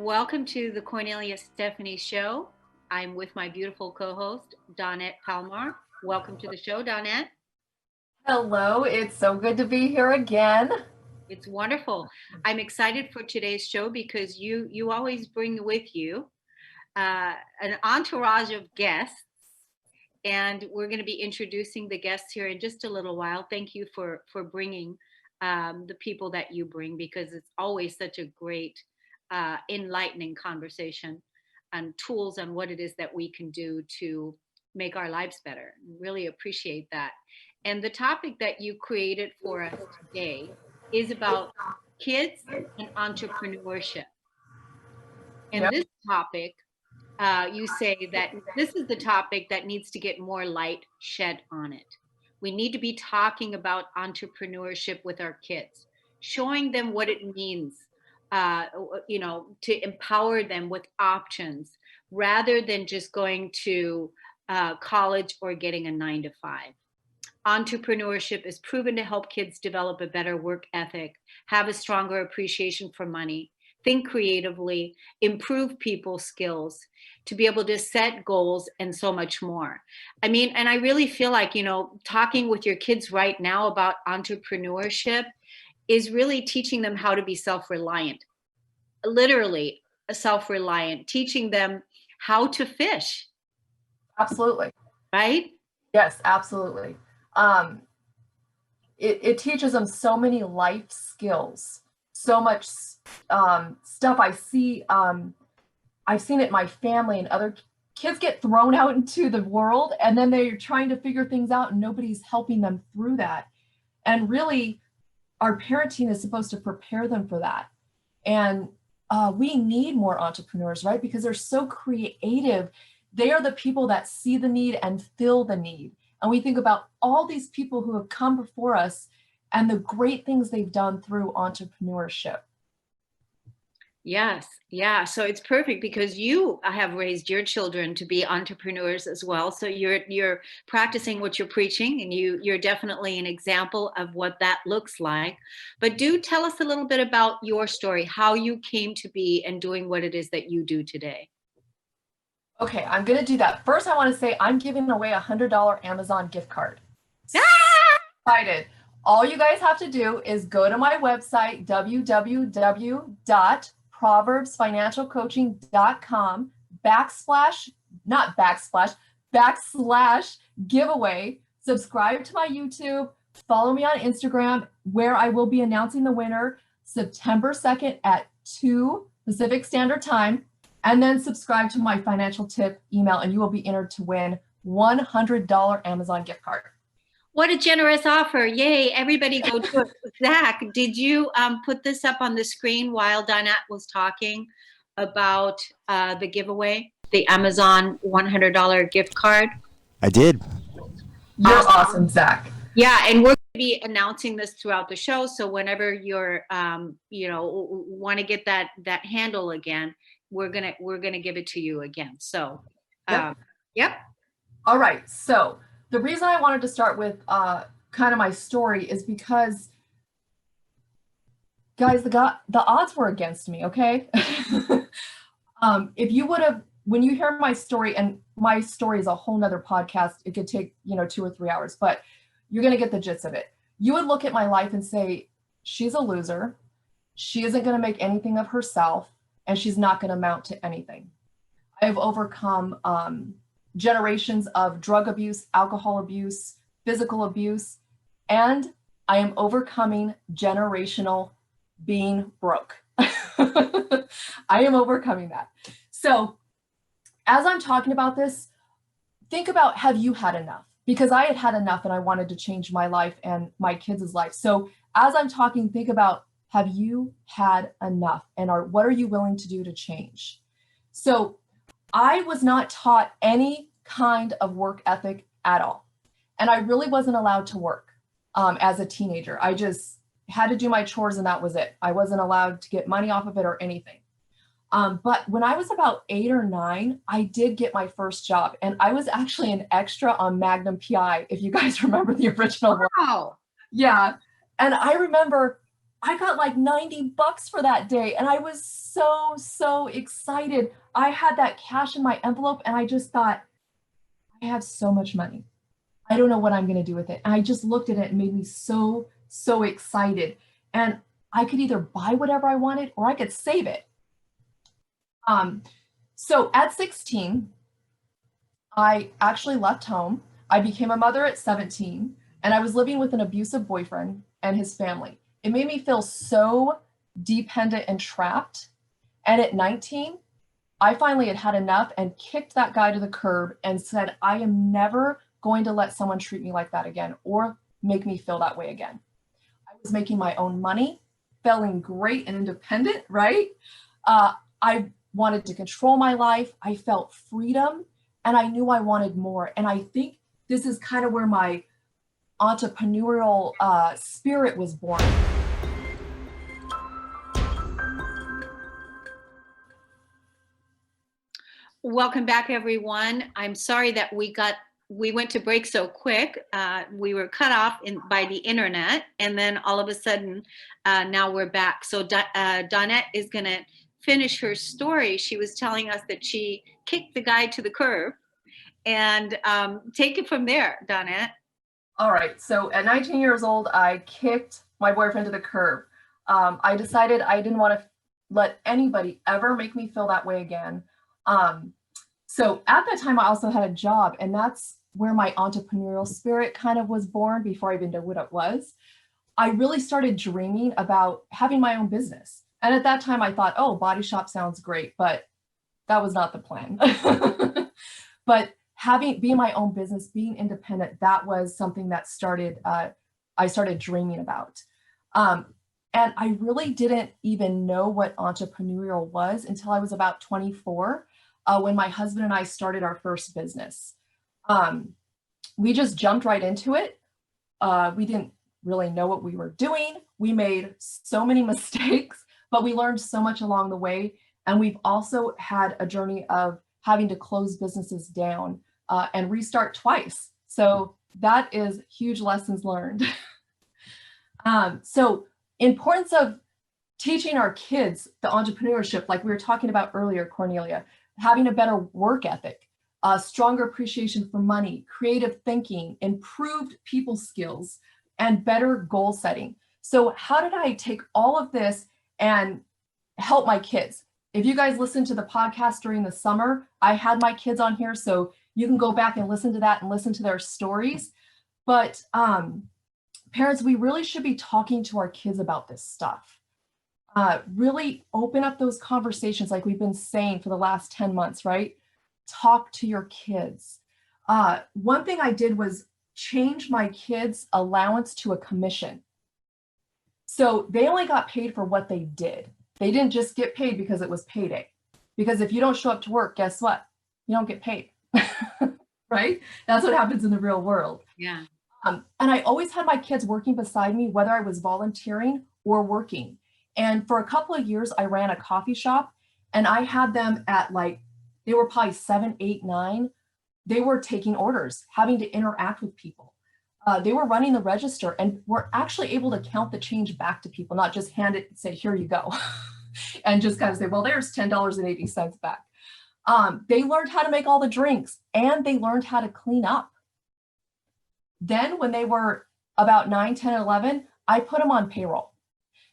Welcome to the Cornelia Stephanie Show. I'm with my beautiful co-host, Donette Palmar. Welcome to the show, Donette. Hello, it's so good to be here again. It's wonderful. I'm excited for today's show because you always bring with you an entourage of guests, and we're going to be introducing the guests here in just a little while. Thank you for bringing the people that you bring, because it's always such a great, enlightening conversation and tools on what it is that we can do to make our lives better. Really appreciate that. And the topic that you created for us today is about kids and entrepreneurship. And Yep. this topic, you say that this is the topic that needs to get more light shed on it. We need to be talking about entrepreneurship with our kids, showing them what it means, to empower them with options rather than just going to college or getting a 9 to 5. Entrepreneurship is proven to help kids develop a better work ethic, have a stronger appreciation for money, think creatively, improve people skills, to be able to set goals, and so much more. I mean, and I really feel like, talking with your kids right now about entrepreneurship is really teaching them how to be self-reliant, literally self-reliant, teaching them how to fish, Absolutely. right? Yes, absolutely. Um, it teaches them so many life skills, so much stuff. I've seen it in my family, and other kids get thrown out into the world, and then they're trying to figure things out and nobody's helping them through that. And really, our parenting is supposed to prepare them for that. And we need more entrepreneurs, right? Because they're so creative. They are the people that see the need and fill the need. And we think about all these people who have come before us and the great things they've done through entrepreneurship. Yes, yeah. So it's perfect because you have raised your children to be entrepreneurs as well. So you're practicing what you're preaching, and you're definitely an example of what that looks like. But do tell us a little bit about your story, how you came to be and doing what it is that you do today. Okay, I'm going to do that. First, I want to say I'm giving away a $100 Amazon gift card. Ah! Excited. All you guys have to do is go to my website, www.proverbsfinancialcoaching.com /, giveaway. Subscribe to my YouTube. Follow me on Instagram, where I will be announcing the winner September 2nd at 2 Pacific Standard Time. And then subscribe to my financial tip email, and you will be entered to win $100 Amazon gift card. What a generous offer. Yay, everybody go do it. Zach, did you put this up on the screen while Donette was talking about the giveaway, the Amazon $100 gift card? I did. You're awesome, Zach. Yeah, and we're going to be announcing this throughout the show. So whenever you're, want to get that handle again, we're gonna give it to you again. So, yep. All right. So the reason I wanted to start with kind of my story is because, guys, the odds were against me. Okay. If you would have, when you hear my story, and my story is a whole nother podcast, it could take 2 or 3 hours, but you're gonna get the gist of it. You would look at my life and say, she's a loser. She isn't gonna make anything of herself, and she's not going to amount to anything. I have overcome generations of drug abuse, alcohol abuse, physical abuse, and I am overcoming generational being broke. I am overcoming that. So as I'm talking about this, think about, have you had enough? Because I had had enough, and I wanted to change my life and my kids' life. So as I'm talking, think about, have you had enough? And what are you willing to do to change? So I was not taught any kind of work ethic at all. And I really wasn't allowed to work as a teenager. I just had to do my chores, and that was it. I wasn't allowed to get money off of it or anything. But when I was about 8 or 9, I did get my first job. And I was actually an extra on Magnum PI, if you guys remember the original one. Wow. Yeah. And I remember I got like $90 for that day. And I was so excited. I had that cash in my envelope and I just thought, I have so much money. I don't know what I'm going to do with it. And I just looked at it and made me so excited. And I could either buy whatever I wanted or I could save it. So at 16, I actually left home. I became a mother at 17, and I was living with an abusive boyfriend and his family. It made me feel so dependent and trapped. And at 19, I finally had had enough and kicked that guy to the curb and said, I am never going to let someone treat me like that again or make me feel that way again. I was making my own money, feeling great and independent, right? I wanted to control my life. I felt freedom and I knew I wanted more. And I think this is kind of where my entrepreneurial spirit was born. Welcome back, everyone. I'm sorry that we went to break so quick. We were cut off by the internet, and then all of a sudden, now we're back. So Donette is going to finish her story. She was telling us that she kicked the guy to the curb, and take it from there, Donette. All right. So at 19 years old, I kicked my boyfriend to the curb. I decided I didn't want to let anybody ever make me feel that way again. So at that time, I also had a job, and that's where my entrepreneurial spirit kind of was born before I even knew what it was. I really started dreaming about having my own business. And at that time, I thought, oh, body shop sounds great, but that was not the plan. But being my own business, being independent, that was something that I started dreaming about. And I really didn't even know what entrepreneurial was until I was about 24, when my husband and I started our first business. We just jumped right into it. We didn't really know what we were doing. We made so many mistakes, but we learned so much along the way. And we've also had a journey of having to close businesses down and restart twice. So that is huge lessons learned. So importance of teaching our kids the entrepreneurship, like we were talking about earlier, Cornelia, having a better work ethic, a stronger appreciation for money, creative thinking, improved people skills, and better goal setting. So how did I take all of this and help my kids? If you guys listened to the podcast during the summer, I had my kids on here, so you can go back and listen to that and listen to their stories. But parents, we really should be talking to our kids about this stuff. Really open up those conversations like we've been saying for the last 10 months, right? Talk to your kids. One thing I did was change my kids' allowance to a commission. So they only got paid for what they did. They didn't just get paid because it was payday. Because if you don't show up to work, guess what? You don't get paid, right? That's what happens in the real world. Yeah. And I always had my kids working beside me, whether I was volunteering or working. And for a couple of years, I ran a coffee shop, and I had them at they were probably 7, 8, 9. They were taking orders, having to interact with people. They were running the register and were actually able to count the change back to people, not just hand it and say, here you go. And just kind of say, well, there's $10.80 back. They learned how to make all the drinks, and they learned how to clean up. Then when they were about 9, 10, 11, I put them on payroll.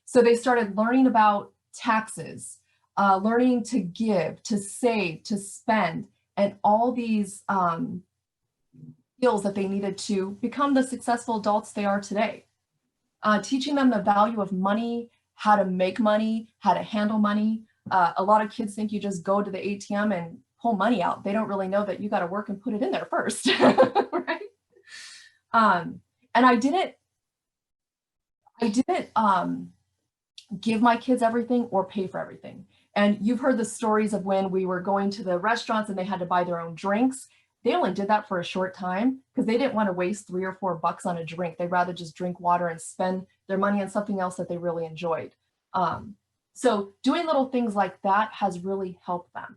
So they started learning about taxes, learning to give, to save, to spend, and all these skills that they needed to become the successful adults they are today. Teaching them the value of money, how to make money, how to handle money. A lot of kids think you just go to the ATM and pull money out. They don't really know that you got to work and put it in there first, right? And I didn't give my kids everything or pay for everything. And you've heard the stories of when we were going to the restaurants and they had to buy their own drinks. They only did that for a short time because they didn't want to waste $3 or $4 on a drink. They'd rather just drink water and spend their money on something else that they really enjoyed. So doing little things like that has really helped them.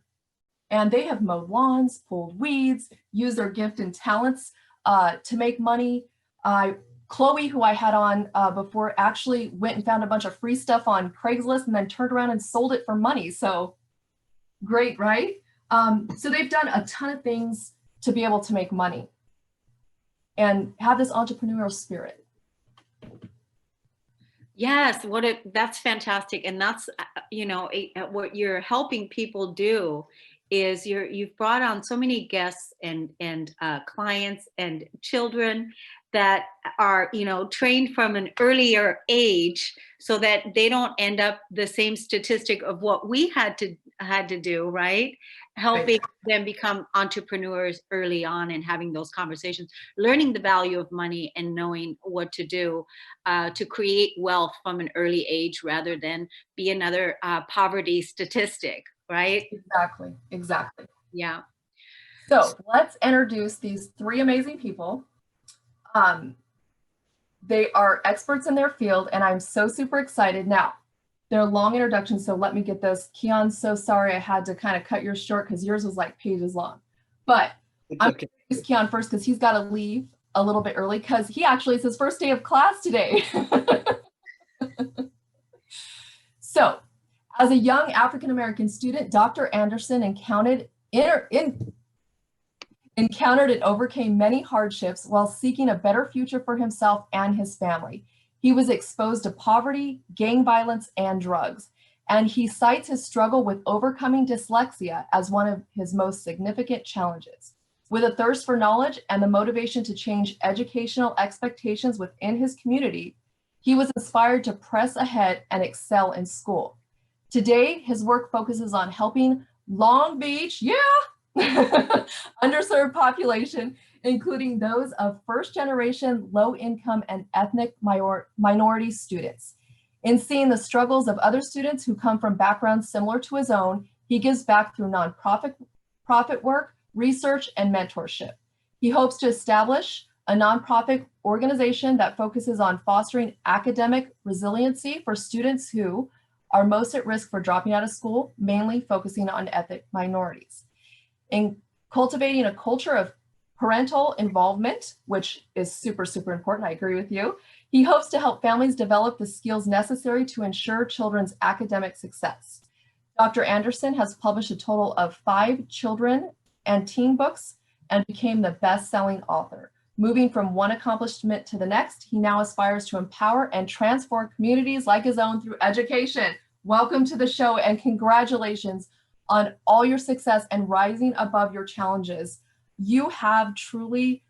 And they have mowed lawns, pulled weeds, used their gift and talents to make money. Chloe, who I had on before, actually went and found a bunch of free stuff on Craigslist and then turned around and sold it for money. So great, right? So they've done a ton of things to be able to make money and have this entrepreneurial spirit. Yes, that's fantastic. And that's, what you're helping people do is you've brought on so many guests and clients and children that are, trained from an earlier age so that they don't end up the same statistic of what we had to do, right? Helping them become entrepreneurs early on and having those conversations, learning the value of money and knowing what to do to create wealth from an early age rather than be another poverty statistic, right? Exactly. Yeah. So let's introduce these three amazing people. They are experts in their field, and I'm so super excited. Now, they're long introductions, so let me get this. Keon, so sorry I had to kind of cut yours short because yours was like pages long. But I'm going to introduce Keon first because he's got to leave a little bit early because he actually, it's his first day of class today. So, as a young African-American student, Dr. Anderson encountered and overcame many hardships while seeking a better future for himself and his family. He was exposed to poverty, gang violence, and drugs, and he cites his struggle with overcoming dyslexia as one of his most significant challenges. With a thirst for knowledge and the motivation to change educational expectations within his community, he was inspired to press ahead and excel in school. Today, his work focuses on helping Long Beach, underserved population, including those of first-generation, low-income, and ethnic minority students. In seeing the struggles of other students who come from backgrounds similar to his own, he gives back through nonprofit work, research, and mentorship. He hopes to establish a nonprofit organization that focuses on fostering academic resiliency for students who are most at risk for dropping out of school, mainly focusing on ethnic minorities. In cultivating a culture of parental involvement, which is super, super important, I agree with you, he hopes to help families develop the skills necessary to ensure children's academic success. Dr. Anderson has published a total of 5 children and teen books and became the best-selling author. Moving from one accomplishment to the next, he now aspires to empower and transform communities like his own through education. Welcome to the show and congratulations on all your success and rising above your challenges. You have truly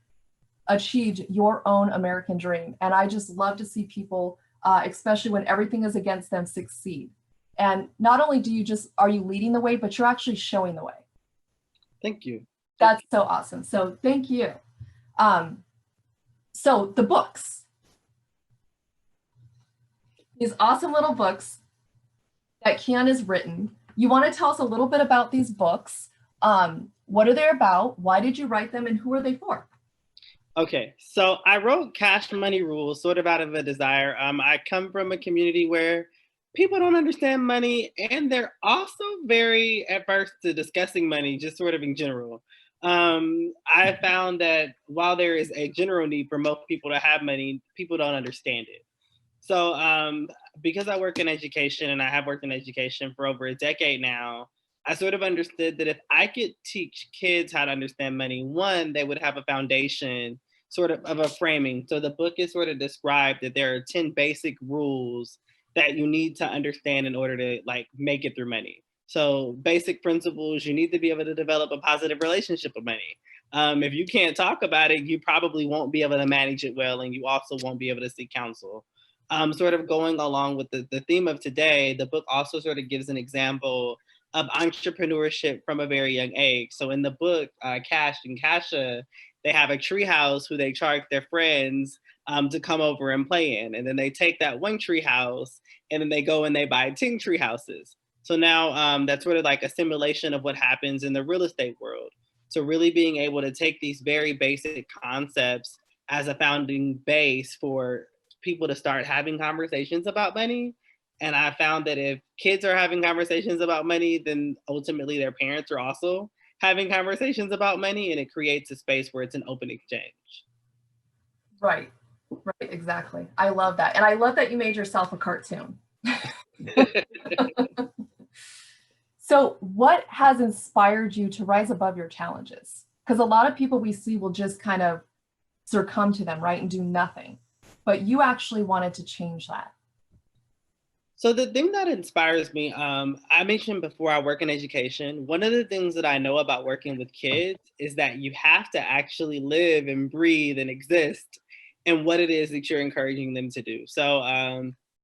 achieved your own American dream. And I just love to see people, especially when everything is against them, succeed. And not only are you leading the way, but you're actually showing the way. Thank you. That's so awesome. So thank you. So the books, these awesome little books that Keon has written. You want to tell us a little bit about these books? What are they about? Why did you write them and who are they for? Okay, so I wrote Cash Money Rules sort of out of a desire. I come from a community where people don't understand money and they're also very adverse to discussing money, just sort of in general. I found that while there is a general need for most people to have money, people don't understand it. So because I work in education and I have worked in education for over a decade now, I sort of understood that if I could teach kids how to understand money, one, they would have a foundation sort of a framing. So the book is sort of described that there are 10 basic rules that you need to understand in order to like make it through money. So basic principles, you need to be able to develop a positive relationship with money. If you can't talk about it, you probably won't be able to manage it well, and you also won't be able to seek counsel. Sort of going along with the theme of today, the book also sort of gives an example of entrepreneurship from a very young age. So in the book, Cash and Kasha, they have a treehouse who they charge their friends to come over and play in. And then they take that one treehouse and then they go and they buy 10 tree houses. So now that's sort of like a simulation of what happens in the real estate world. So really being able to take these very basic concepts as a founding base for people to start having conversations about money. And I found that if kids are having conversations about money, then ultimately their parents are also having conversations about money, and it creates a space where it's an open exchange. Right. Right, exactly. I love that. And I love that you made yourself a cartoon. So what has inspired you to rise above your challenges? Because a lot of people we see will just kind of succumb to them, right, and do nothing. But you actually wanted to change that. So the thing that inspires me, I mentioned before I work in education. One of the things that I know about working with kids is that you have to actually live and breathe and exist in what it is that you're encouraging them to do. So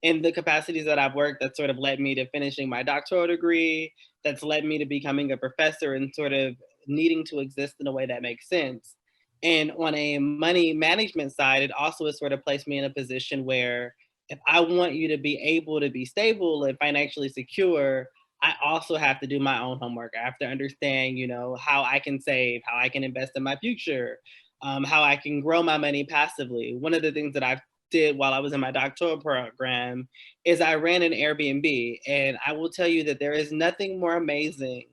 in the capacities that I've worked, that sort of led me to finishing my doctoral degree, that's led me to becoming a professor and sort of needing to exist in a way that makes sense. And on a money management side, it also has sort of placed me in a position where if I want you to be able to be stable and financially secure, I also have to do my own homework. I have to understand, how I can save, how I can invest in my future, how I can grow my money passively. One of the things that I did while I was in my doctoral program is I ran an Airbnb, and I will tell you that there is nothing more amazing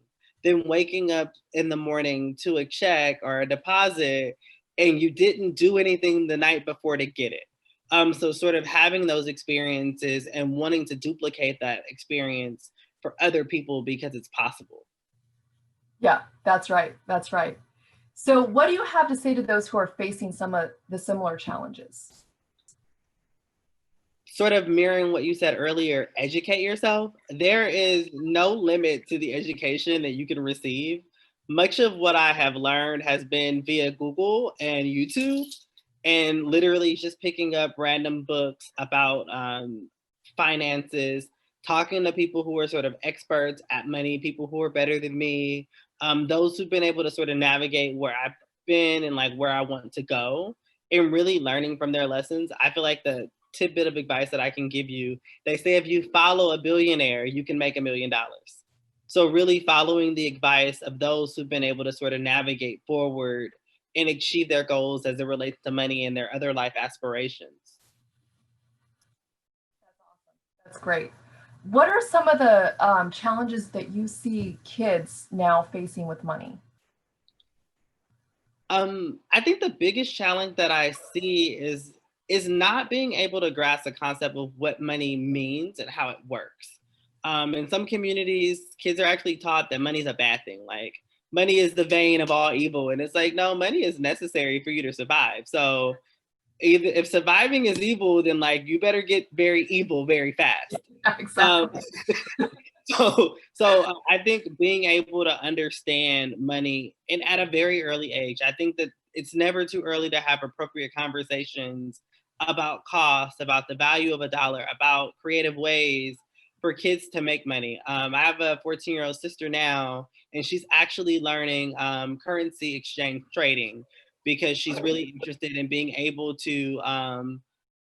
than waking up in the morning to a check or a deposit and you didn't do anything the night before to get it. So sort of having those experiences and wanting to duplicate that experience for other people because it's possible. Yeah, that's right. That's right. So what do you have to say to those who are facing some of the similar challenges? Sort of mirroring what you said earlier, educate yourself. There is no limit to the education that you can receive. Much of what I have learned has been via Google and YouTube, and literally just picking up random books about finances, talking to people who are sort of experts at money, people who are better than me, those who've been able to sort of navigate where I've been and like where I want to go, and really learning from their lessons. I feel like the tidbit of advice that I can give you, they say if you follow a billionaire, you can make $1 million. So really following the advice of those who've been able to sort of navigate forward and achieve their goals as it relates to money and their other life aspirations. That's awesome. That's great. What are some of the challenges that you see kids now facing with money? I think the biggest challenge that I see is not being able to grasp the concept of what money means and how it works. In some communities, kids are actually taught that money is a bad thing. Like money is the vein of all evil, and it's like no, money is necessary for you to survive. So either if surviving is evil, then like you better get very evil very fast. Um, Exactly. so I think being able to understand money and at a very early age, I think that it's never too early to have appropriate conversations about cost, about the value of a dollar, about creative ways for kids to make money. I have a 14-year-old sister now, and she's actually learning currency exchange trading because she's really interested in being able to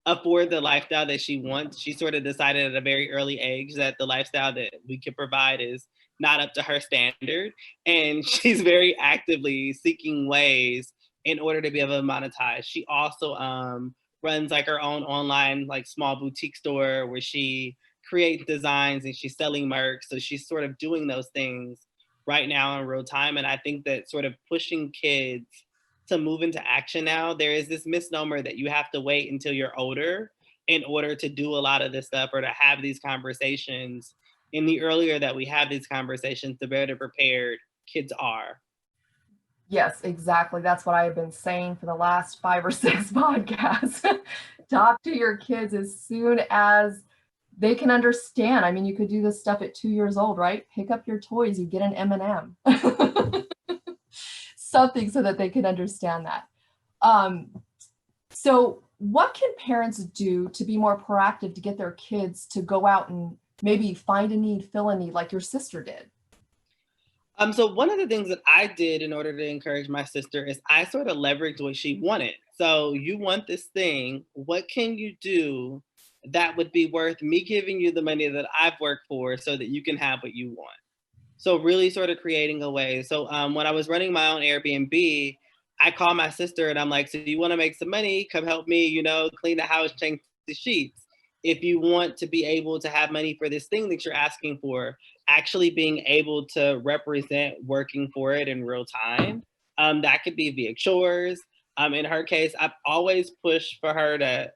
afford the lifestyle that she wants. She sort of decided at a very early age that the lifestyle that we can provide is not up to her standard. And she's very actively seeking ways in order to be able to monetize. She also runs like her own online, like small boutique store where she creates designs and she's selling merch. So she's sort of doing those things right now in real time. And I think that sort of pushing kids to move into action now, there is this misnomer that you have to wait until you're older in order to do a lot of this stuff or to have these conversations. And the earlier that we have these conversations, the better prepared kids are. Yes, exactly. That's what I have been saying for the last 5 or 6 podcasts. Talk to your kids as soon as they can understand. I mean, you could do this stuff at 2 years old, right? Pick up your toys, you get an M&M. Something so that they can understand that. Um, so what can parents do to be more proactive to get their kids to go out and maybe find a need, fill a need like your sister did? So one of the things that I did in order to encourage my sister is I sort of leveraged what she wanted. So you want this thing, what can you do that would be worth me giving you the money that I've worked for so that you can have what you want? So really sort of creating a way. So when I was running my own Airbnb, I called my sister and I'm like, so you want to make some money? Come help me, clean the house, change the sheets. If you want to be able to have money for this thing that you're asking for, actually being able to represent working for it in real time. That could be via chores. In her case, I've always pushed for her to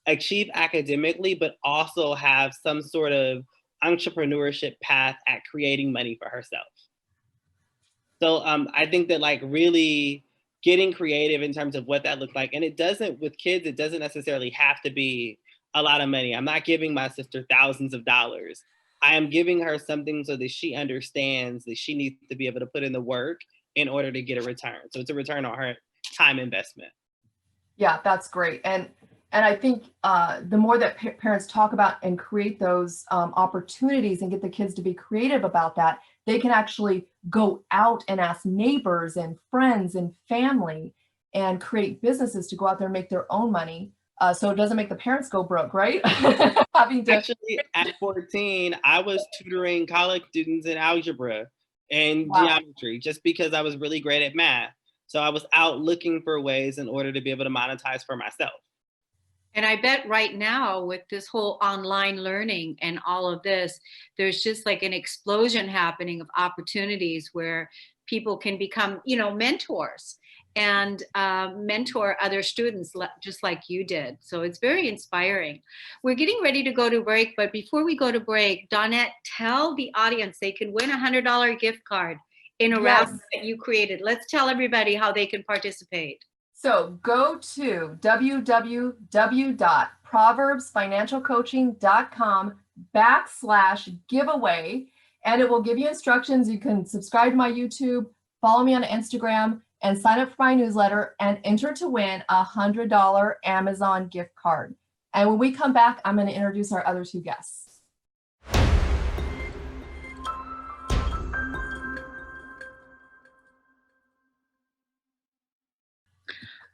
achieve academically, but also have some sort of entrepreneurship path at creating money for herself. So I think that like really getting creative in terms of what that looks like. And it doesn't, with kids, it doesn't necessarily have to be a lot of money. I'm not giving my sister thousands of dollars. I am giving her something so that she understands that she needs to be able to put in the work in order to get a return. So it's a return on her time investment. Yeah, that's great. And I think the more that parents talk about and create those opportunities and get the kids to be creative about that, they can actually go out and ask neighbors and friends and family and create businesses to go out there and make their own money. So it doesn't make the parents go broke, right? Actually, at 14, I was tutoring college students in algebra and geometry just because I was really great at math. So I was out looking for ways in order to be able to monetize for myself. And I bet right now with this whole online learning and all of this, there's just like an explosion happening of opportunities where people can become, mentors and mentor other students just like you did. So it's very inspiring. We're getting ready to go to break, but before we go to break, Dawnette, tell the audience they can win a $100 gift card in a round that you created. Let's tell everybody how they can participate. So go to www.proverbsfinancialcoaching.com/giveaway, and it will give you instructions. You can subscribe to my YouTube, follow me on Instagram, and sign up for my newsletter and enter to win a $100 Amazon gift card. And when we come back, I'm going to introduce our other two guests.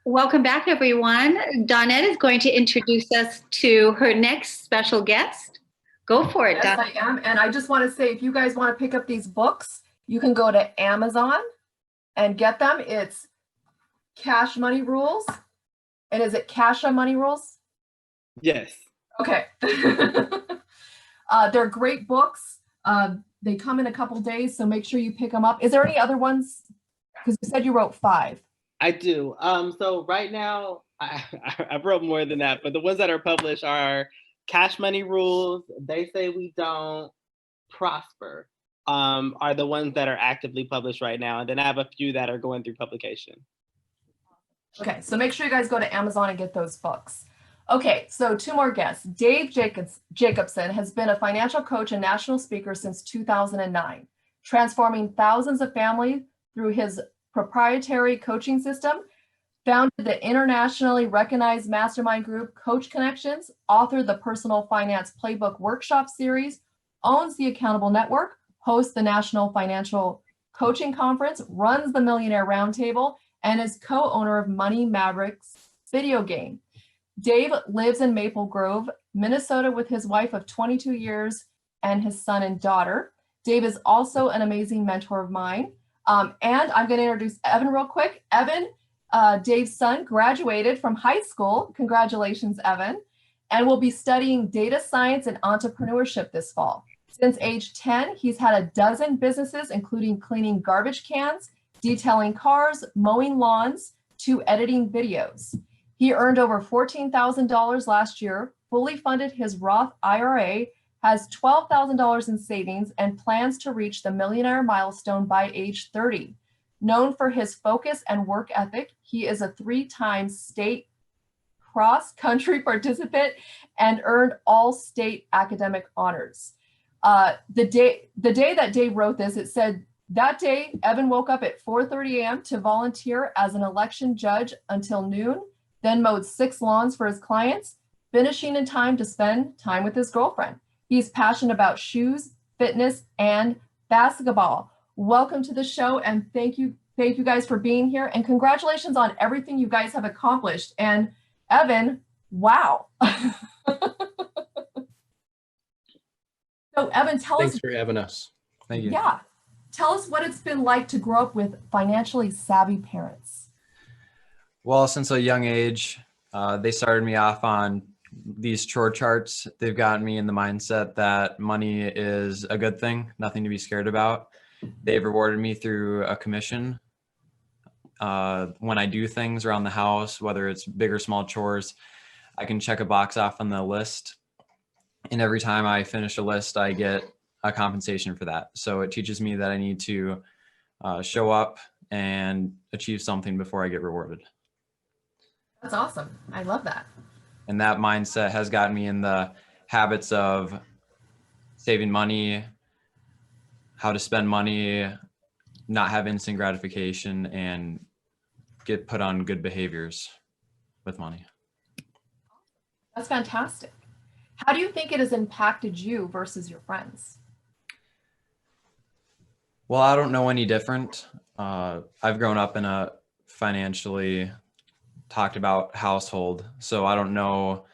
Welcome back, everyone. Dawnette is going to introduce us to her next special guest. Go for it, Yes, I am. And I just want to say, if you guys want to pick up these books, you can go to Amazon and get them. It's Cash Money Rules. And is it Kasha Money Rules? Yes. Okay. They're great books. They come in a couple days, so make sure you pick them up. Is there any other ones? Because you said you wrote 5. I do. So right now, I wrote more than that, but the ones that are published are Cash Money Rules, They Say We Don't, Prosper, are the ones that are actively published right now. And then I have a few that are going through publication. Okay, so make sure you guys go to Amazon and get those books. Okay, so 2 more guests. Dave Jacobson has been a financial coach and national speaker since 2009, transforming thousands of families through his proprietary coaching system, founded the internationally recognized mastermind group Coach Connections, authored the Personal Finance Playbook Workshop Series, owns the Accountable Network, hosts the National Financial Coaching Conference, runs the Millionaire Roundtable, and is co-owner of Money Mavericks video game. Dave lives in Maple Grove, Minnesota with his wife of 22 years and his son and daughter. Dave is also an amazing mentor of mine. And I'm going to introduce Evan real quick. Evan, Dave's son, graduated from high school. Congratulations, Evan. And will be studying data science and entrepreneurship this fall. Since age 10, he's had a dozen businesses, including cleaning garbage cans, detailing cars, mowing lawns, to editing videos. He earned over $14,000 last year, fully funded his Roth IRA, has $12,000 in savings, and plans to reach the millionaire milestone by age 30. Known for his focus and work ethic, he is a 3-time state cross-country participant and earned all state academic honors. The day that Dave wrote this, it said, that day, Evan woke up at 4:30 a.m. to volunteer as an election judge until noon, then mowed 6 lawns for his clients, finishing in time to spend time with his girlfriend. He's passionate about shoes, fitness, and basketball. Welcome to the show, and thank you guys for being here, and congratulations on everything you guys have accomplished. And Evan, wow. So Evan, Thanks for having us. Thank you. Yeah. Tell us what it's been like to grow up with financially savvy parents. Well, since a young age, they started me off on these chore charts. They've gotten me in the mindset that money is a good thing, nothing to be scared about. They've rewarded me through a commission when I do things around the house, whether it's big or small chores, I can check a box off on the list. And every time I finish a list, I get a compensation for that. So it teaches me that I need to show up and achieve something before I get rewarded. That's awesome. I love that. And that mindset has gotten me in the habits of saving money, how to spend money, not have instant gratification, and get put on good behaviors with money. That's fantastic. How do you think it has impacted you versus your friends? Well, I don't know any different. I've grown up in a financially talked about household, so I don't know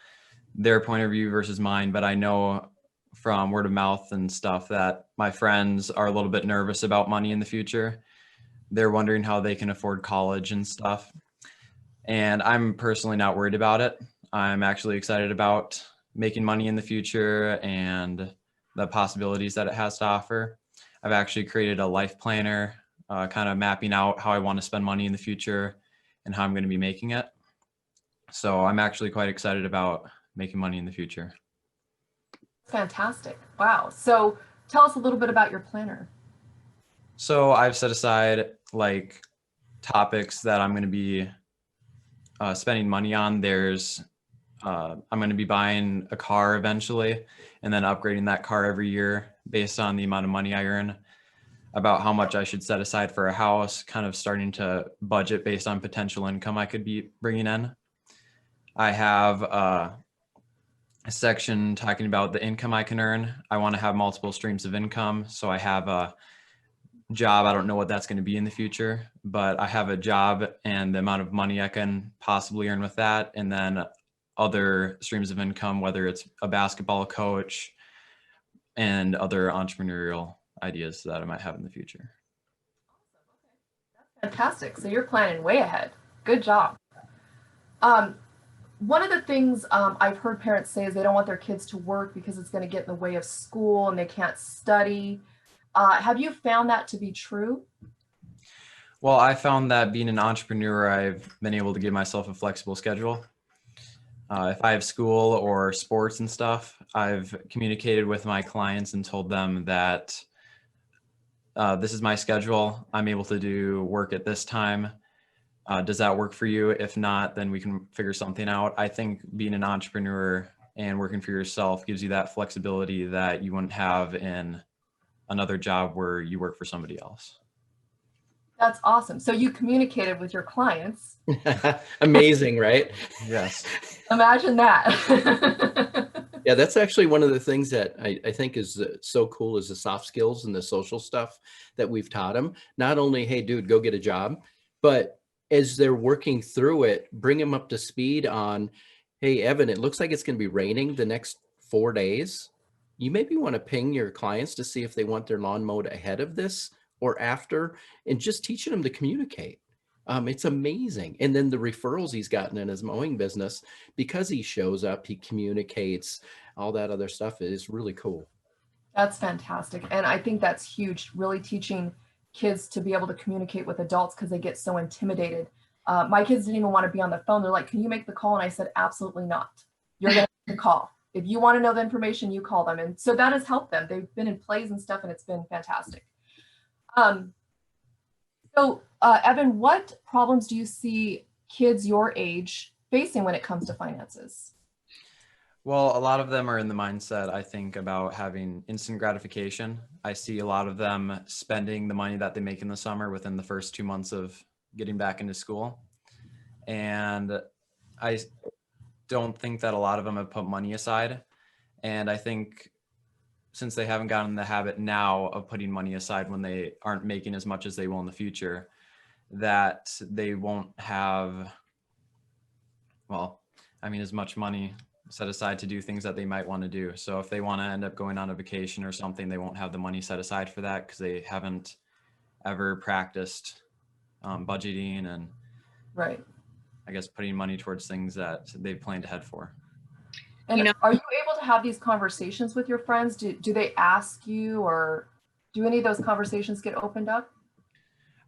their point of view versus mine, but I know from word of mouth and stuff that my friends are a little bit nervous about money in the future. They're wondering how they can afford college and stuff. And I'm personally not worried about it. I'm actually excited about making money in the future and the possibilities that it has to offer. I've actually created a life planner, kind of mapping out how I want to spend money in the future and how I'm going to be making it. So I'm actually quite excited about making money in the future. Fantastic. Wow. So tell us a little bit about your planner. So I've set aside like topics that I'm going to be spending money on. I'm going to be buying a car eventually and then upgrading that car every year based on the amount of money I earn, about how much I should set aside for a house, kind of starting to budget based on potential income I could be bringing in. I have a section talking about the income I can earn. I want to have multiple streams of income. So I have a job. I don't know what that's going to be in the future, but I have a job and the amount of money I can possibly earn with that. And then other streams of income, whether it's a basketball coach and other entrepreneurial ideas that I might have in the future. Fantastic. So you're planning way ahead. Good job. One of the things I've heard parents say is they don't want their kids to work because it's going to get in the way of school and they can't study. Have you found that to be true? Well, I found that being an entrepreneur, I've been able to give myself a flexible schedule. If I have school or sports and stuff, I've communicated with my clients and told them that this is my schedule. I'm able to do work at this time. Does that work for you? If not, then we can figure something out. I think being an entrepreneur and working for yourself gives you that flexibility that you wouldn't have in another job where you work for somebody else. That's awesome. So you communicated with your clients. Amazing, right? Yes. Imagine that. Yeah, that's actually one of the things that I think is so cool is the soft skills and the social stuff that we've taught them. Not only, hey, dude, go get a job, but as they're working through it, bring them up to speed on, hey, Evan, it looks like it's going to be raining the next 4 days. You maybe want to ping your clients to see if they want their lawn mowed ahead of this or after, and just teaching them to communicate. It's amazing. And then the referrals he's gotten in his mowing business, because he shows up, he communicates, all that other stuff is really cool. That's fantastic. And I think that's huge, really teaching kids to be able to communicate with adults because they get so intimidated. My kids didn't even want to be on the phone. They're like, can you make the call? And I said, absolutely not. You're going to make the call. If you want to know the information, you call them. And so that has helped them. They've been in plays and stuff, and it's been fantastic. Evan, what problems do you see kids your age facing when it comes to finances? Well, a lot of them are in the mindset, I think, about having instant gratification. I see a lot of them spending the money that they make in the summer within the first 2 months of getting back into school. And I don't think that a lot of them have put money aside. And I think since they haven't gotten the habit now of putting money aside when they aren't making as much as they will in the future, that they won't have, as much money set aside to do things that they might want to do. So if they want to end up going on a vacation or something, they won't have the money set aside for that because they haven't ever practiced budgeting and Right. I guess putting money towards things that they've planned ahead for. And are you able to have these conversations with your friends? Do they ask you, or do any of those conversations get opened up?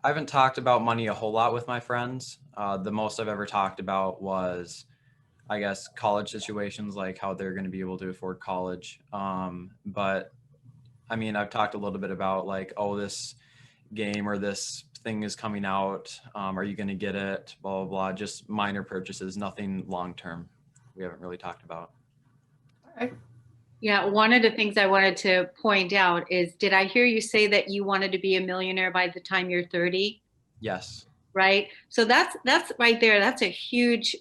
I haven't talked about money a whole lot with my friends. The most I've ever talked about was, I guess, college situations, like how they're going to be able to afford college. But I mean, I've talked a little bit about like, oh, this game or this thing is coming out. Are you going to get it? Blah, blah, blah. Just minor purchases, nothing long term. We haven't really talked about. All right. Yeah, one of the things I wanted to point out is, did I hear you say that you wanted to be a millionaire by the time you're 30? Yes. Right? So that's right there. That's a huge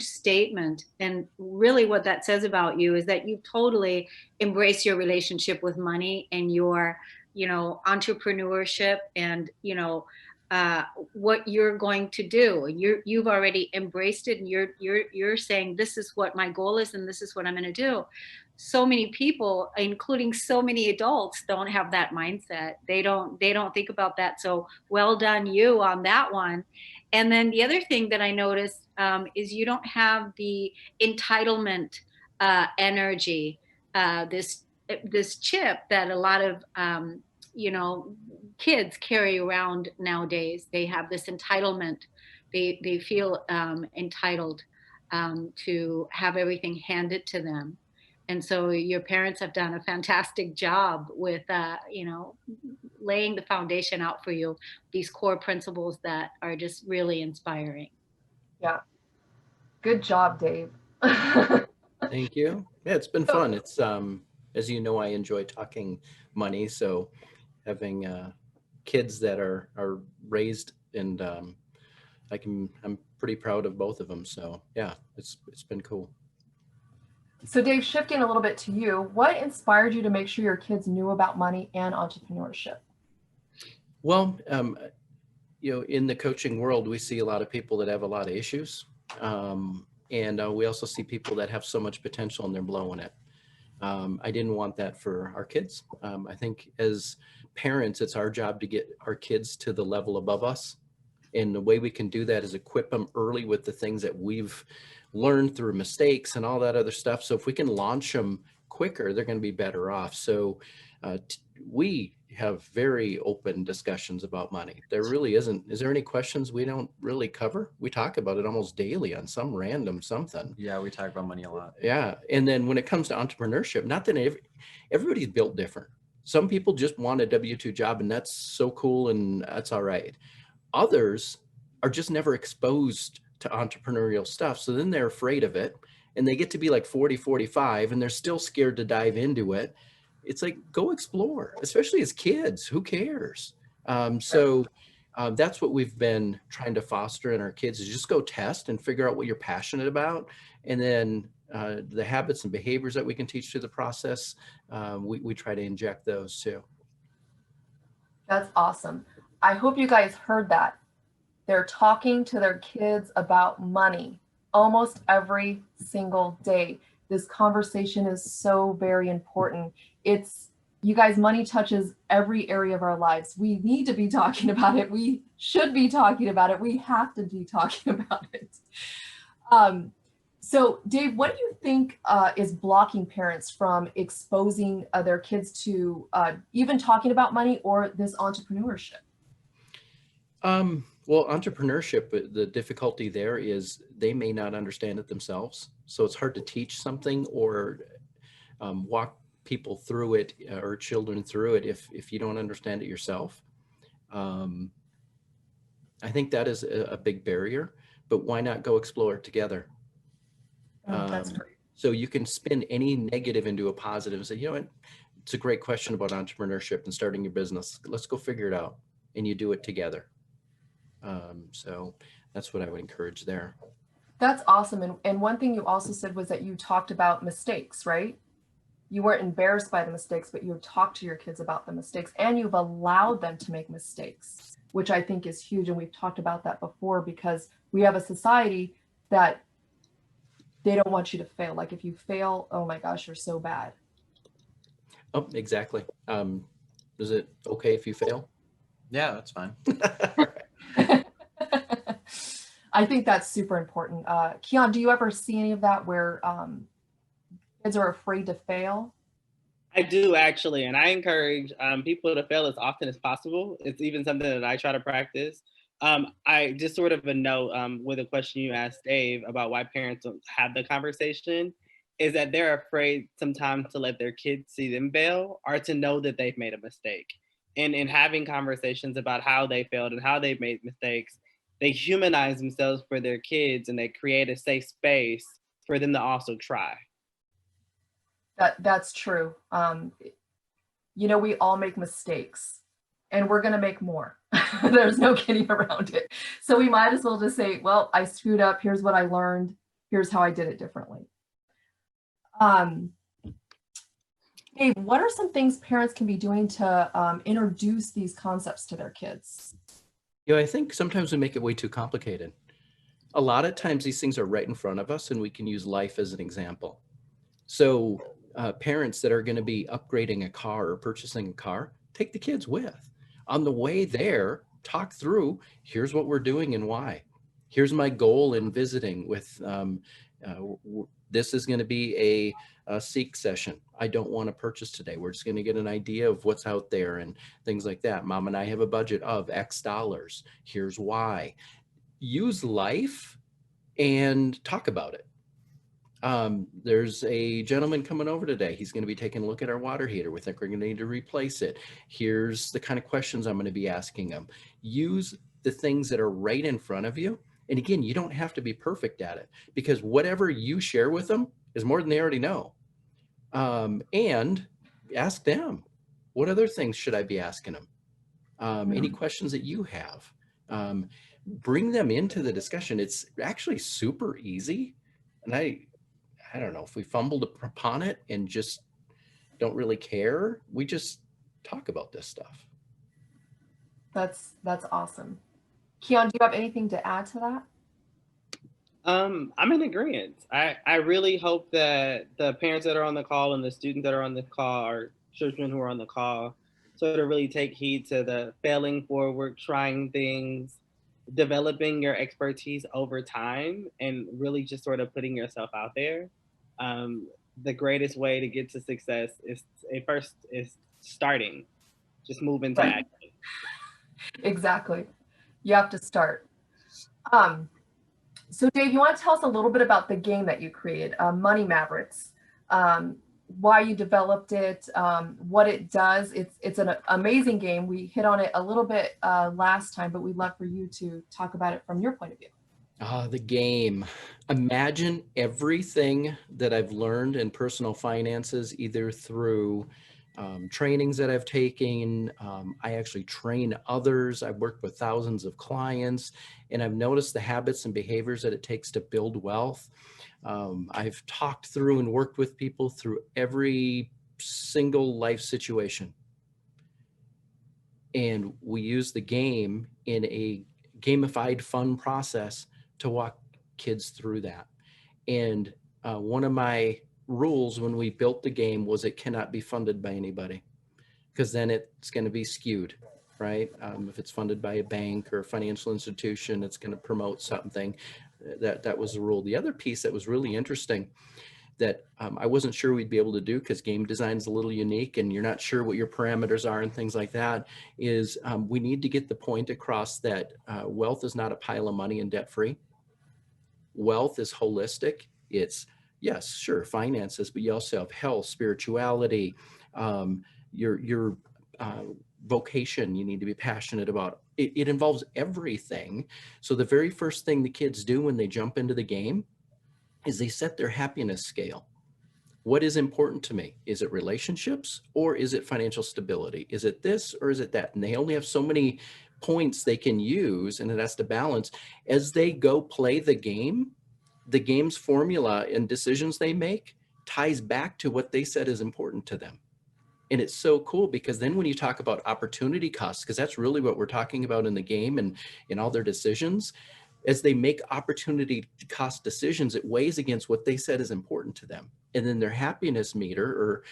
statement. And really what that says about you is that you totally embrace your relationship with money and your, entrepreneurship and, what you're going to do. You've already embraced it, and you're saying, this is what my goal is and this is what I'm going to do. So many people, including so many adults, don't have that mindset. They don't think about that. So well done you on that one. And then the other thing that I noticed is you don't have the entitlement energy, this chip that a lot of kids carry around nowadays. They have this entitlement. They feel entitled to have everything handed to them. And so your parents have done a fantastic job with, laying the foundation out for you, these core principles that are just really inspiring. Yeah. Good job, Dave. Thank you. Yeah, it's been fun. It's as you know, I enjoy talking money, so having kids that are raised, and I'm pretty proud of both of them. So yeah, it's been cool. So Dave, shifting a little bit to you, what inspired you to make sure your kids knew about money and entrepreneurship? Well, in the coaching world, we see a lot of people that have a lot of issues. And we also see people that have so much potential and they're blowing it. I didn't want that for our kids. I think as parents, it's our job to get our kids to the level above us. And the way we can do that is equip them early with the things that we've learned through mistakes and all that other stuff. So if we can launch them quicker, they're going to be better off. So we have very open discussions about money. There really isn't. Is there any questions we don't really cover? We talk about it almost daily on some random something. Yeah, we talk about money a lot. Yeah. And then when it comes to entrepreneurship, not that everybody's built different. Some people just want a W-2 job, and that's so cool, and that's all right. Others are just never exposed to entrepreneurial stuff. So then they're afraid of it, and they get to be like 40, 45, and they're still scared to dive into it. It's like, go explore, especially as kids. Who cares? So that's what we've been trying to foster in our kids, is just go test and figure out what you're passionate about. And then the habits and behaviors that we can teach through the process, we try to inject those too. That's awesome. I hope you guys heard that. They're talking to their kids about money almost every single day. This conversation is so very important. You guys, money touches every area of our lives. We need to be talking about it. We should be talking about it. We have to be talking about it. So Dave, what do you think is blocking parents from exposing their kids to even talking about money or this entrepreneurship? Well, entrepreneurship, the difficulty there is they may not understand it themselves. So it's hard to teach something or walk people through it or children through it if you don't understand it yourself. I think that is a big barrier, but why not go explore it together? That's great. So you can spin any negative into a positive and say, you know what, it's a great question about entrepreneurship and starting your business. Let's go figure it out, and you do it together. So that's what I would encourage there. That's awesome. And one thing you also said was that you talked about mistakes, right? You weren't embarrassed by the mistakes, but you talked to your kids about the mistakes, and you've allowed them to make mistakes, which I think is huge. And we've talked about that before, because we have a society that they don't want you to fail. Like if you fail, oh my gosh, you're so bad. Oh, exactly. Is it okay if you fail? Yeah, that's fine. I think that's super important. Keon, do you ever see any of that where kids are afraid to fail? I do actually, and I encourage people to fail as often as possible. It's even something that I try to practice. I just sort of a note with a question you asked Dave about why parents don't have the conversation is that they're afraid sometimes to let their kids see them fail or to know that they've made a mistake. And in having conversations about how they failed and how they've made mistakes, they humanize themselves for their kids and they create a safe space for them to also try. That's true. You know, we all make mistakes and we're going to make more. There's no getting around it. So we might as well just say, well, I screwed up. Here's what I learned. Here's how I did it differently. Dave, what are some things parents can be doing to introduce these concepts to their kids? You know, I think sometimes we make it way too complicated. A lot of times these things are right in front of us and we can use life as an example. So parents that are going to be upgrading a car or purchasing a car, take the kids with. On the way there, talk through, here's what we're doing and why. Here's my goal in visiting with, this is going to be a seek session. I don't want to purchase today. We're just going to get an idea of what's out there and things like that. Mom and I have a budget of X dollars. Here's why. Use life and talk about it. There's a gentleman coming over today. He's going to be taking a look at our water heater. We think we're going to need to replace it. Here's the kind of questions I'm going to be asking him. Use the things that are right in front of you. And again, you don't have to be perfect at it because whatever you share with them is more than they already know. And ask them, what other things should I be asking them? Any questions that you have? Bring them into the discussion. It's actually super easy. And I don't know if we fumbled upon it and just don't really care. We just talk about this stuff. That's awesome. Keon, do you have anything to add to that? I'm in agreement. I really hope that the parents that are on the call and the students that are on the call or children who are on the call sort of really take heed to the failing forward, trying things, developing your expertise over time, and really just sort of putting yourself out there. The greatest way to get to success is first is starting, just move into Right. action. Exactly. You have to start. So Dave, you want to tell us a little bit about the game that you created, Money Mavericks, why you developed it, what it does. It's an amazing game. We hit on it a little bit last time, but we'd love for you to talk about it from your point of view. The game. Imagine everything that I've learned in personal finances, either through trainings that I've taken. I actually train others. I've worked with thousands of clients, and I've noticed the habits and behaviors that it takes to build wealth. I've talked through and worked with people through every single life situation. And we use the game in a gamified, fun process to walk kids through that. And one of my rules when we built the game was it cannot be funded by anybody, because then it's going to be skewed, right? If it's funded by a bank or a financial institution, it's going to promote something. That was the rule. The other piece that was really interesting that I wasn't sure we'd be able to do, because game design is a little unique and you're not sure what your parameters are and things like that, is we need to get the point across that wealth is not a pile of money and debt free. Wealth is holistic. It's, yes, sure, finances, but you also have health, spirituality, your vocation you need to be passionate about. It involves everything. So the very first thing the kids do when they jump into the game is they set their happiness scale. What is important to me? Is it relationships or is it financial stability? Is it this or is it that? And they only have so many points they can use, and it has to balance. As they go play the game, the game's formula and decisions they make ties back to what they said is important to them. And it's so cool, because then when you talk about opportunity costs, because that's really what we're talking about in the game and in all their decisions, as they make opportunity cost decisions, it weighs against what they said is important to them. And then their happiness meter, or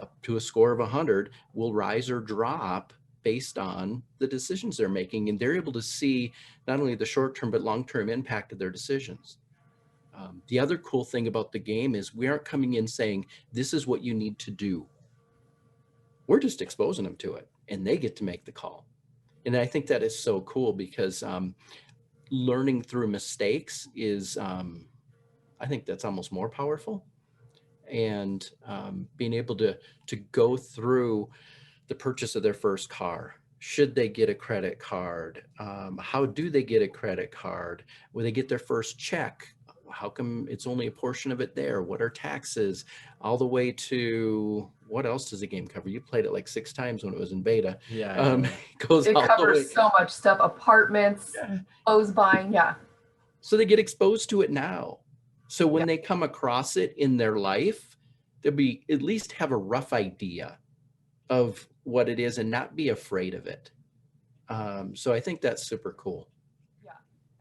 up to a score of 100, will rise or drop based on the decisions they're making. And they're able to see not only the short-term, but long-term impact of their decisions. The other cool thing about the game is we aren't coming in saying, this is what you need to do. We're just exposing them to it, and they get to make the call. And I think that is so cool because learning through mistakes is, I think that's almost more powerful. And being able to go through the purchase of their first car. Should they get a credit card? How do they get a credit card? Will they get their first check? How come it's only a portion of it there? What are taxes? All the way to, what else does the game cover? You played it like 6 times when it was in beta. Yeah. Goes It all the way. covers so much stuff, apartments, Yeah. clothes buying. Yeah. So they get exposed to it now. So when Yeah. they come across it in their life, they'll be at least have a rough idea of what it is and not be afraid of it. So I think that's super cool. Yeah.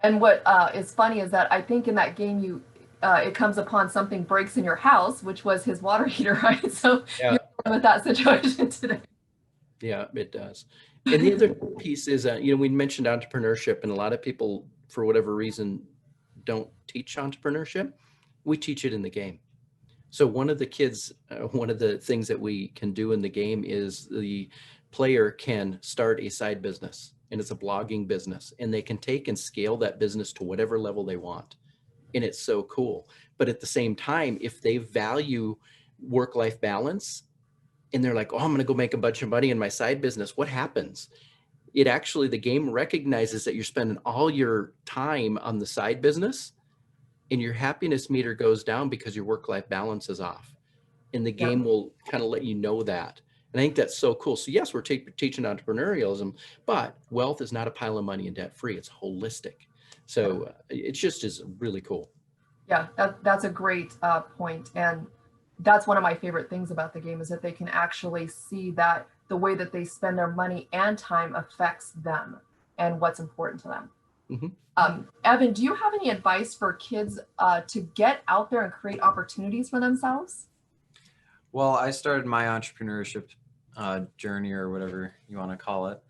And what is funny is that I think in that game you it comes upon something breaks in your house, which was his water heater, right? So Yeah. you're dealing with that situation today. Yeah, it does. And the other piece is, we mentioned entrepreneurship, and a lot of people, for whatever reason, don't teach entrepreneurship. We teach it in the game. So one of the kids, one of the things that we can do in the game is the player can start a side business, and it's a blogging business, and they can take and scale that business to whatever level they want. And it's so cool. But at the same time, if they value work-life balance and they're like, oh, I'm going to go make a bunch of money in my side business, what happens? It actually, the game recognizes that you're spending all your time on the side business, and your happiness meter goes down because your work-life balance is off. And the game will kind of let you know that. And I think that's so cool. So yes, we're teaching entrepreneurialism, but wealth is not a pile of money and debt free. It's holistic. So it just is really cool. Yeah, that's a great point. And that's one of my favorite things about the game is that they can actually see that the way that they spend their money and time affects them and what's important to them. Mm-hmm. Evan, do you have any advice for kids to get out there and create opportunities for themselves? Well, I started my entrepreneurship journey, or whatever you want to call it,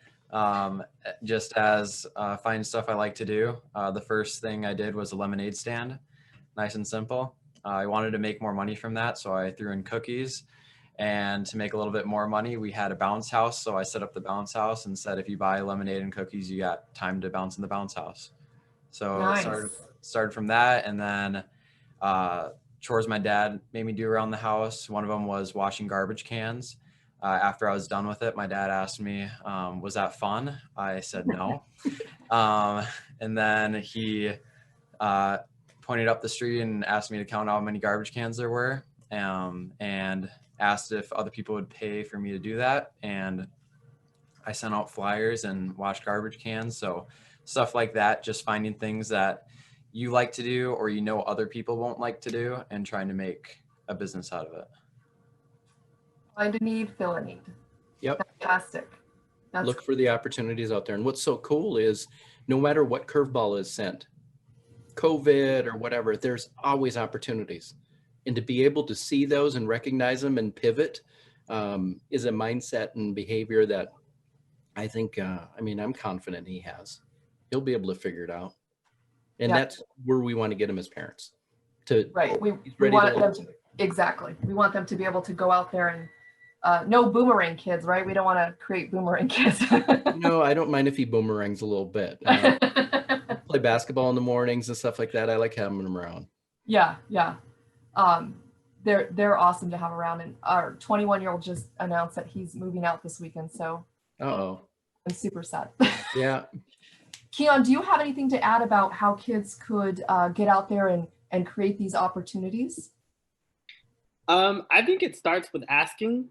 just as find stuff I like to do. The first thing I did was a lemonade stand, nice and simple. I wanted to make more money from that, so I threw in cookies. And to make a little bit more money, we had a bounce house. So I set up the bounce house and said, if you buy lemonade and cookies, you got time to bounce in the bounce house. So Nice. it started from that. And then chores my dad made me do around the house. One of them was washing garbage cans. After I was done with it, my dad asked me, was that fun? I said no. And then he pointed up the street and asked me to count how many garbage cans there were, and asked if other people would pay for me to do that. And I sent out flyers and washed garbage cans. So stuff like that, just finding things that you like to do or other people won't like to do, and trying to make a business out of it. Find a need, fill a need. Yep. Fantastic. Look for the opportunities out there. And what's so cool is no matter what curveball is sent, COVID or whatever, there's always opportunities. And to be able to see those and recognize them and pivot is a mindset and behavior that I think, I'm confident he has. He'll be able to figure it out. And that's where we want to get him as parents. Right. We want them to, exactly. We want them to be able to go out there and no boomerang kids, right? We don't want to create boomerang kids. No, I don't mind if he boomerangs a little bit. Play basketball in the mornings and stuff like that. I like having him around. Yeah. They're awesome to have around. And our 21-year-old just announced that he's moving out this weekend. So Uh-oh. I'm super sad. Yeah. Keon, do you have anything to add about how kids could get out there and create these opportunities? I think it starts with asking.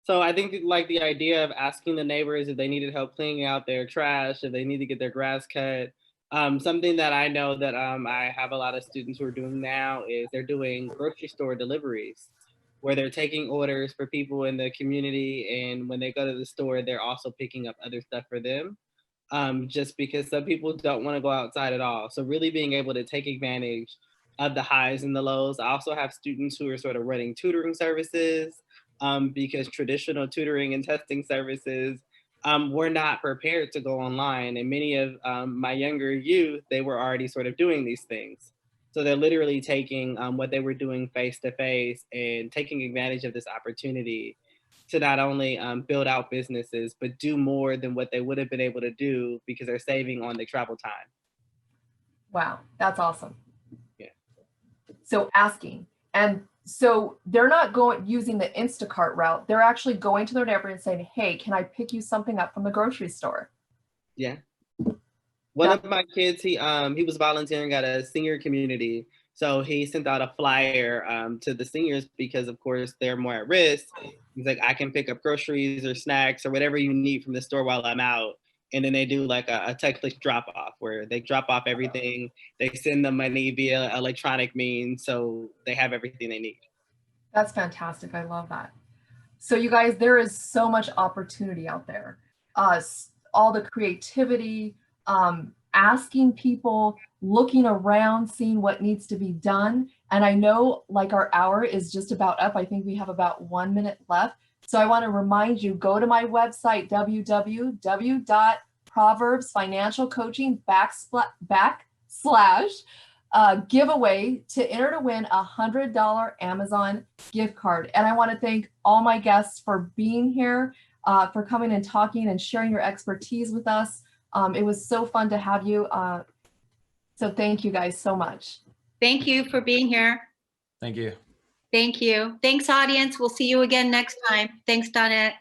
So I think like the idea of asking the neighbors if they needed help cleaning out their trash, if they need to get their grass cut. Something that I know that I have a lot of students who are doing now is they're doing grocery store deliveries, where they're taking orders for people in the community. And when they go to the store, they're also picking up other stuff for them. Just because some people don't want to go outside at all. So really being able to take advantage of the highs and the lows. I also have students who are sort of running tutoring services because traditional tutoring and testing services were not prepared to go online. And many of my younger youth, they were already sort of doing these things. So they're literally taking what they were doing face to face and taking advantage of this opportunity to not only build out businesses, but do more than what they would have been able to do because they're saving on the travel time. Wow, that's awesome. Yeah. So asking, and so they're not using the Instacart route. They're actually going to their neighbor and saying, hey, can I pick you something up from the grocery store? Yeah. One of my kids, he was volunteering at a senior community. So he sent out a flyer to the seniors because, of course, they're more at risk. He's like, I can pick up groceries or snacks or whatever you need from the store while I'm out. And then they do like a technical drop off where they drop off everything. They send the money via electronic means. So they have everything they need. That's fantastic. I love that. So you guys, there is so much opportunity out there. All the creativity, asking people, looking around, seeing what needs to be done. And I know like our hour is just about up. I think we have about 1 minute left. So I want to remind you, go to my website, www.proverbsfinancialcoaching / giveaway to enter to win a $100 Amazon gift card. And I want to thank all my guests for being here, for coming and talking and sharing your expertise with us. It was so fun to have you. So thank you guys so much. Thank you for being here. Thank you. Thank you. Thanks, audience. We'll see you again next time. Thanks, Donette.